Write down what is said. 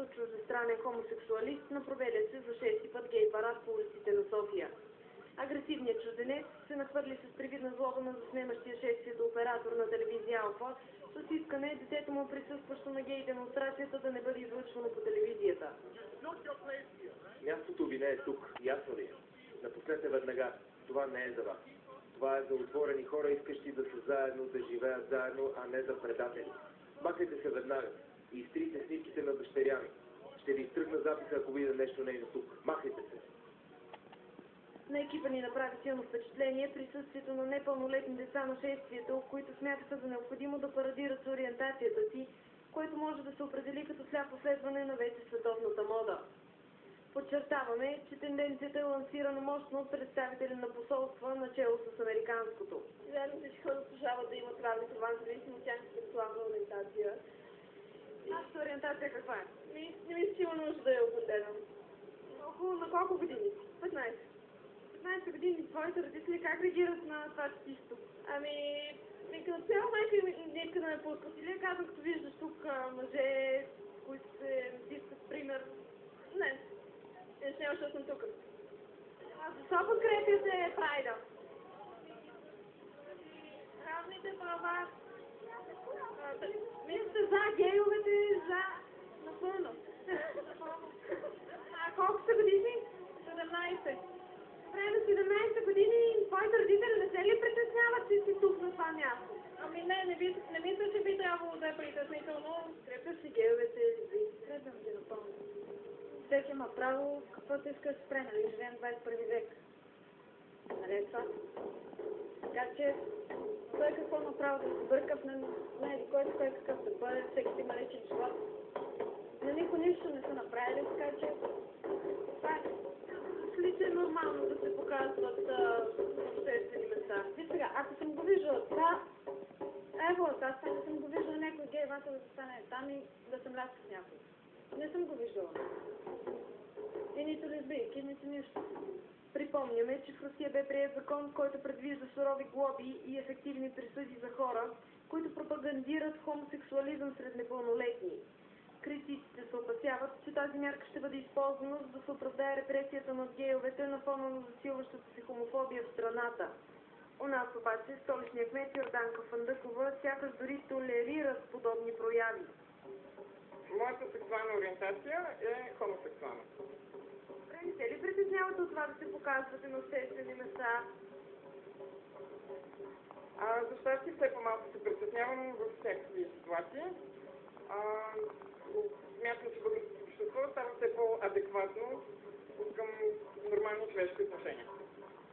като чуждестранен хомосексуалист на проведен се за 6-ти път гей парад по улиците на София. Агресивният чужденец се нахвърли с привидна злоба на заснемащия шествието оператор на телевизия Алфа с искане детето му, присъстващо на гей демонстрацията, да не бъде излъчвано по телевизията. Мястото ви не е тук, ясно ли? Напуснете веднага. Това не е за вас. Това е за отворени хора, искащи да са заедно, да живеят заедно, а не за предатели. Махайте се веднага и изтрите снимките на дъщеря ми. Ще ви изтръгна записа, ако видя нещо нейно тук. Махайте се! На екипа ни направи силно впечатление присъствието на непълнолетни деца на шествието, които смятаха за необходимо да парадират с ориентацията си, което може да се определи като сляпо следване на вече световната мода. Подчертаваме, че тенденцията е лансирана мощно от представители на посолства, начело с американското. Реално всички хора заслужават да имат равни права, независимо от тяхната сексуална ориентация. Нашата ориентация каква е? Не мисля, че има нужда да я определям. На колко години? 15. 15 години. Твоите родители как реагират на това, че ти си тук? Като цяло майка не иска да ме пускат. Или казвам, като виждаш тук мъже, които се натискат, пример. Не няма, защото съм тук. Защо подкрепяте Прайда? Равните права. Вие сте за гейовете, за... Напълно. Колко са години? 17. Време 17 години твоите родители не се ли притесняват, че си тук на това място? Не мисля, че би трябвало да е притеснително. Подкрепяш си гейовете, Подкрепям ги напълно. всеки има право, каквото иска да спре, нали? Живеем в 21 век. Нали това? Така че, той какво има право да се бърка в кой какъв да бъде, всеки има личен живот. На никой нищо не са направили, така че това е. Мисли, че е нормално да се показват обществени места. Виж сега, ако съм го виждала това, ево, аз не съм го виждала някой гей вата да стане там и да съм ляска с някой. Не съм го виждала. И нито лесбийки, нито нищо. Припомняме, че в Русия бе приет закон, който предвижда сурови глоби и ефективни присъди за хора, които пропагандират хомосексуализъм сред непълнолетни. Критиците се опасяват, че тази мярка ще бъде използвана, за да се оправдае репресията над гейовете на фона на засилващата се хомофобия в страната. У нас обаче столичният кмет Йорданка Фандъкова сякаш дори толерират подобни прояви. Моята сексуална ориентация е хомосексуална. Не се ли притеснявате от това да се показвате на обществени места? За щастие все по-малко се притеснявам във всякакви ситуации. Смятам, че българското общество става все по-адекватно към нормални човешки отношения.